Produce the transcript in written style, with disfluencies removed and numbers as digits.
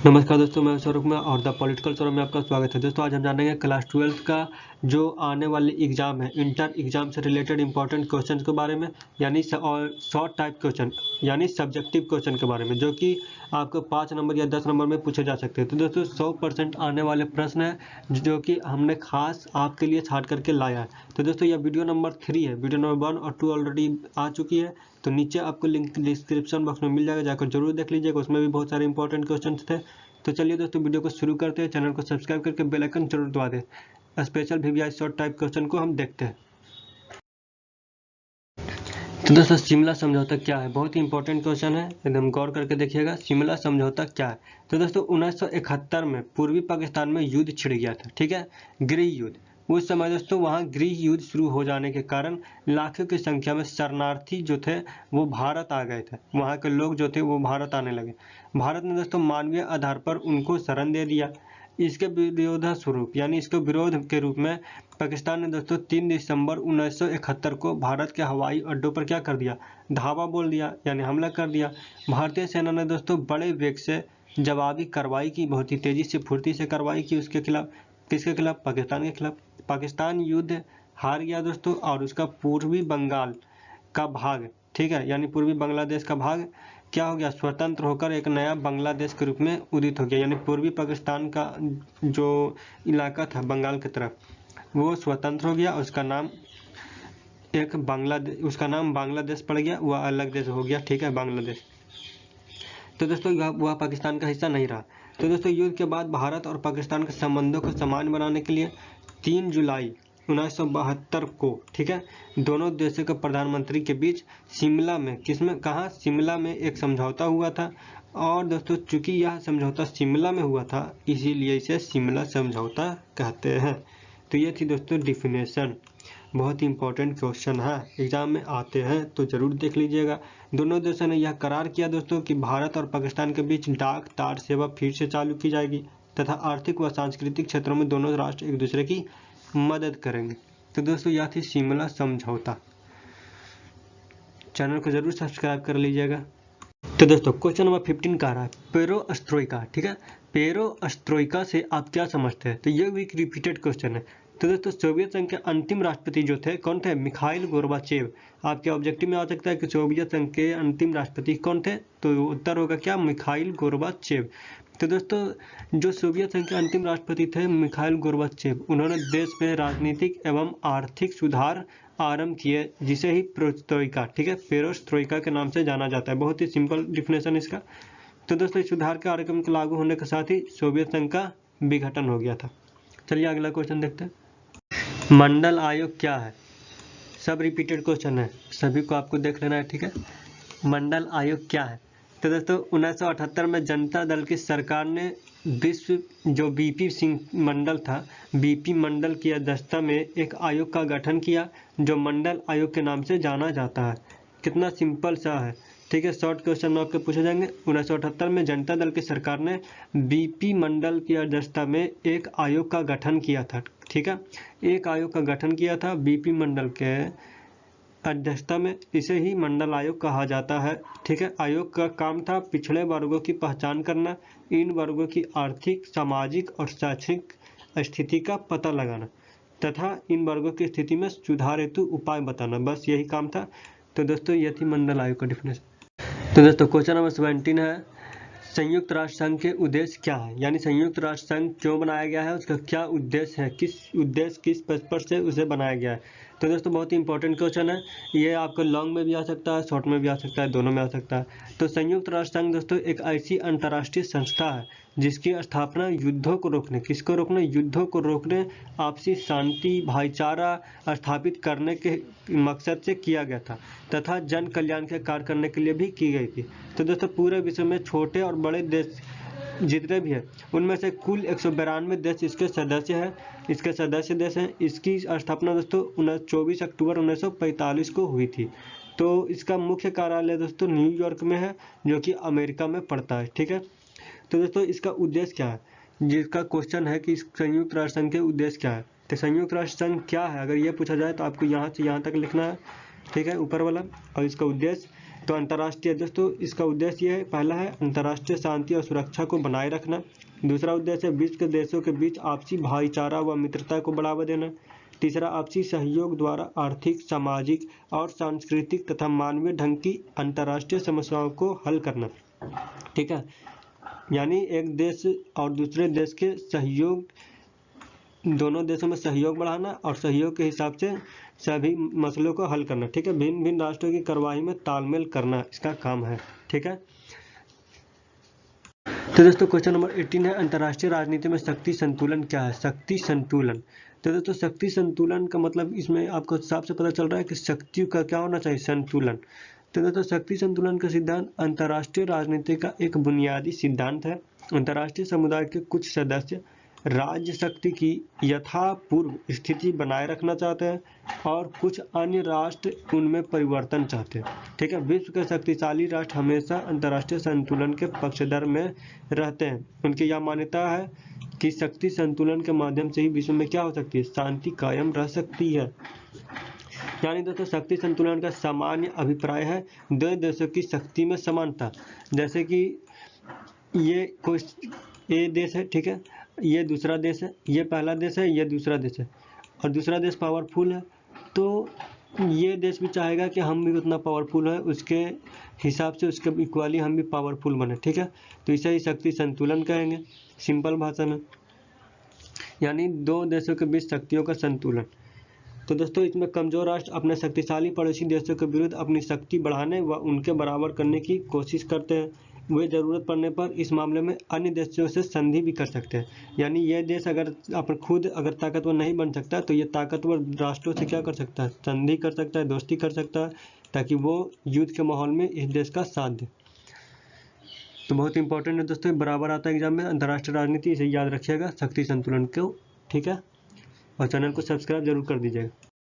नमस्कार दोस्तों, मैं सौरभ कुमार और द पॉलिटिकल सौरभ में आपका स्वागत है। दोस्तों आज हम जानेंगे क्लास 12th का जो आने वाली एग्जाम है, इंटर एग्जाम से रिलेटेड इंपॉर्टेंट क्वेश्चन के बारे में, यानी और शॉर्ट टाइप क्वेश्चन यानी सब्जेक्टिव क्वेश्चन के बारे में, जो कि आपको 5 नंबर या 10 नंबर में पूछे जा सकते हैं। तो दोस्तों 100% आने वाले प्रश्न है जो कि हमने खास आपके लिए छाट करके लाया है। तो दोस्तों यह वीडियो नंबर 3 है, वीडियो नंबर 1 और 2 ऑलरेडी आ चुकी है। तो नीचे आपको लिंक डिस्क्रिप्शन बॉक्स में मिल जाएगा, जाकर जरूर देख लीजिएगा, उसमें भी बहुत सारे इंपॉर्टेंट क्वेश्चन थे। तो चलिए दोस्तों वीडियो को शुरू करते हैं। चैनल को सब्सक्राइब करके बेल आइकन जरूर दबा दें। Special VVI short type question को हम देखते हैं। तो दोस्तों शिमला समझौता क्या है, बहुत ही इंपॉर्टेंट क्वेश्चन है, एकदम गौर करके देखिएगा। शिमला समझौता क्या है? तो दोस्तों 1971 में पूर्वी पाकिस्तान में युद्ध छिड़ गया था, ठीक है, गृह युद्ध। उस समय दोस्तों वहाँ गृह युद्ध शुरू हो जाने के कारण लाखों की संख्या में शरणार्थी जो थे वो भारत आ गए थे। वहाँ के लोग जो थे वो भारत आने लगे। भारत ने दोस्तों मानवीय आधार पर उनको शरण दे दिया। इसके विरोधा स्वरूप यानी इसके विरोध के रूप में पाकिस्तान ने दोस्तों 3 दिसंबर 1971 को भारत के हवाई अड्डों पर क्या कर दिया, धावा बोल दिया, यानी हमला कर दिया। भारतीय सेना ने दोस्तों बड़े वेग से जवाबी कार्रवाई की, बहुत ही तेजी से फुर्ती से कार्रवाई की उसके खिलाफ। किसके खिलाफ? पाकिस्तान के खिलाफ। पाकिस्तान युद्ध हार गया दोस्तों और उसका पूर्वी बंगाल का भाग, ठीक है, यानी पूर्वी बांग्लादेश का भाग क्या हो गया, स्वतंत्र होकर एक नया बांग्लादेश के रूप में उदित हो गया। यानी पूर्वी पाकिस्तान का जो इलाका था बंगाल की तरफ, वो स्वतंत्र हो गया। उसका नाम बांग्लादेश पड़ गया, वह अलग देश हो गया, ठीक है, बांग्लादेश। तो दोस्तों वह पाकिस्तान का हिस्सा नहीं रहा। तो दोस्तों युद्ध के बाद भारत और पाकिस्तान के संबंधों को समान बनाने के लिए 3 जुलाई 1972 को, ठीक है, दोनों देशों के प्रधानमंत्री के बीच शिमला में, कहाँ, शिमला में एक समझौता हुआ था। और दोस्तों चूंकि यह समझौता शिमला में हुआ था, इसीलिए इसे शिमला समझौता कहते हैं। तो ये थी दोस्तों डिफिनेशन। बहुत ही इंपॉर्टेंट क्वेश्चन है, एग्जाम में आते हैं तो जरूर देख लीजिएगा। दोनों देशों ने यह करार किया दोस्तों कि भारत और पाकिस्तान के बीच डाक तार सेवा फिर से चालू की जाएगी तथा आर्थिक व सांस्कृतिक क्षेत्रों में दोनों राष्ट्र एक दूसरे की मदद करेंगे। तो दोस्तों यह थी शिमला समझौता। चैनल को जरूर सब्सक्राइब कर लीजिएगा। तो दोस्तों क्वेश्चन नंबर 15 का रहा है पेरोस्ट्रोइका, ठीक है, पेरोस्ट्रोइका से आप क्या समझते हैं? तो ये भी एक रिपीटेड क्वेश्चन है। तो दोस्तों सोवियत संघ के अंतिम राष्ट्रपति जो थे कौन थे? Mikhail Gorbachev. आपके ऑब्जेक्टिव में आ सकता है कि सोवियत संघ के अंतिम राष्ट्रपति कौन थे, तो उत्तर होगा क्या? Mikhail Gorbachev. तो दोस्तों जो सोवियत संघ के अंतिम राष्ट्रपति थे मिखाइल गोर्बाचेव, उन्होंने देश में राजनीतिक एवं आर्थिक सुधार आरंभ किए, जिसे ही पेरोस्ट्रोइका, ठीक है, पेरोस्ट्रोइका के नाम से जाना जाता है। बहुत ही सिंपल डिफिनेशन इसका। तो दोस्तों इस सुधार कार्यक्रम के लागू होने के साथ ही सोवियत संघ का विघटन हो गया था। चलिए अगला क्वेश्चन देखते हैं। मंडल आयोग क्या है? सब रिपीटेड क्वेश्चन है, सभी को आपको देख लेना है, ठीक है। मंडल आयोग क्या है? तो दोस्तों 1978 में जनता दल की सरकार ने विश्व जो बीपी सिंह मंडल था, बीपी मंडल की अध्यक्षता में एक आयोग का गठन किया जो मंडल आयोग के नाम से जाना जाता है। कितना सिंपल सा है, ठीक है, शॉर्ट क्वेश्चन आपके पूछे जाएंगे। 1978 में जनता दल की सरकार ने बीपी मंडल की अध्यक्षता में एक आयोग का गठन किया था, ठीक है, एक आयोग का गठन किया था बीपी मंडल के अध्यक्षता में, इसे ही मंडल आयोग कहा जाता है, ठीक है। आयोग का काम था पिछड़े वर्गों की पहचान करना, इन वर्गों की आर्थिक, सामाजिक और शैक्षणिक स्थिति का पता लगाना तथा इन वर्गों की स्थिति में सुधार हेतु उपाय बताना, बस यही काम था। तो दोस्तों ये थी मंडल आयोग का डिफिनेशन। तो दोस्तों क्वेश्चन नंबर 17 है संयुक्त राष्ट्र संघ के उद्देश्य क्या है? यानी संयुक्त राष्ट्र संघ क्यों बनाया गया है, उसका क्या उद्देश्य है, किस पर्पस से उसे बनाया गया है? तो दोस्तों बहुत ही इंपॉर्टेंट क्वेश्चन है, ये आपको लॉन्ग में भी आ सकता है, शॉर्ट में भी आ सकता है, दोनों में आ सकता है। तो संयुक्त राष्ट्र संघ दोस्तों एक ऐसी अंतर्राष्ट्रीय संस्था है जिसकी स्थापना युद्धों को रोकने, किसको रोकने? युद्धों को रोकने, आपसी शांति, भाईचारा स्थापित करने के मकसद से किया गया था तथा जन कल्याण के कार्य करने के लिए भी की गई थी। तो दोस्तों पूरे विश्व में छोटे और बड़े देश जितने भी है उनमें से कुल 192 देश इसके सदस्य देश हैं। इसकी स्थापना दोस्तों 24 अक्टूबर 1945 को हुई थी। तो इसका मुख्य कार्यालय दोस्तों न्यूयॉर्क में है, जो कि अमेरिका में पड़ता है, ठीक है। तो दोस्तों इसका उद्देश्य क्या है, जिसका क्वेश्चन है कि संयुक्त राष्ट्र संघ के उद्देश्य क्या है? तो संयुक्त राष्ट्र संघ क्या है, अगर ये पूछा जाए तो आपको यहाँ से यहाँ तक लिखना है, ठीक है, ऊपर वाला। और इसका उद्देश्य तो अंतर्राष्ट्रीय दोस्तों इसका उद्देश्य ये है, पहला है अंतर्राष्ट्रीय शांति और सुरक्षा को बनाए रखना। दूसरा उद्देश्य है विश्व के देशों के बीच आपसी भाईचारा व मित्रता को बढ़ावा देना। तीसरा, आपसी सहयोग द्वारा आर्थिक, सामाजिक और सांस्कृतिक तथा मानवीय ढंग की अंतर्राष्ट्रीय समस्याओं को हल करना। ठीक है, यानी एक देश और दूसरे देश के सहयोग, दोनों देशों में सहयोग बढ़ाना और सहयोग के हिसाब से सभी मसलों को हल करना। ठीक है, भिन्न भिन्न राष्ट्रों की कार्रवाई में तालमेल करना इसका काम है। ठीक है, तो दोस्तों क्वेश्चन नंबर 18 है, अंतर्राष्ट्रीय राजनीति में शक्ति संतुलन क्या है? शक्ति संतुलन, तो दोस्तों शक्ति संतुलन का मतलब इसमें आपको हिसाब से पता चल रहा है कि शक्ति का क्या होना चाहिए, संतुलन। तो दोस्तों शक्ति संतुलन का सिद्धांत अंतर्राष्ट्रीय राजनीति का एक बुनियादी सिद्धांत है। अंतर्राष्ट्रीय समुदाय के कुछ सदस्य राज्य शक्ति की यथापूर्व स्थिति बनाए रखना चाहते हैं और कुछ अन्य राष्ट्र उनमें परिवर्तन चाहते हैं। ठीक है, विश्व के शक्तिशाली राष्ट्र हमेशा अंतर्राष्ट्रीय संतुलन के पक्षधर में रहते हैं। उनकी यह मान्यता है कि शक्ति संतुलन के माध्यम से ही विश्व में क्या हो सकती है, शांति कायम रह सकती है। यानी दोस्तों शक्ति संतुलन का सामान्य अभिप्राय है दो देशों की शक्ति में समानता। जैसे कि ये कोई देश है, ठीक है, ये दूसरा देश है, ये पहला देश है, ये दूसरा देश है, और दूसरा देश पावरफुल है, तो ये देश भी चाहेगा कि हम भी उतना पावरफुल है, उसके हिसाब से उसके इक्वली हम भी पावरफुल बने। ठीक है, तो इसे ही शक्ति संतुलन कहेंगे सिंपल भाषा में, यानी दो देशों के बीच शक्तियों का संतुलन। तो दोस्तों इसमें कमजोर राष्ट्र अपने शक्तिशाली पड़ोसी देशों के विरुद्ध अपनी शक्ति बढ़ाने व उनके बराबर करने की कोशिश करते हैं। वे जरूरत पड़ने पर इस मामले में अन्य देशों से संधि भी कर सकते हैं। यानी ये देश अगर अपन खुद अगर ताकतवर नहीं बन सकता तो ये ताकतवर राष्ट्रों से क्या कर सकता है, संधि कर सकता है, दोस्ती कर सकता है, ताकि वो युद्ध के माहौल में इस देश का साथ दे। तो बहुत इंपॉर्टेंट है दोस्तों, बराबर आता है एग्जाम में अंतर्राष्ट्रीय राजनीति, इसे याद रखिएगा शक्ति संतुलन को। ठीक है, और चैनल को सब्सक्राइब जरूर कर दीजिएगा।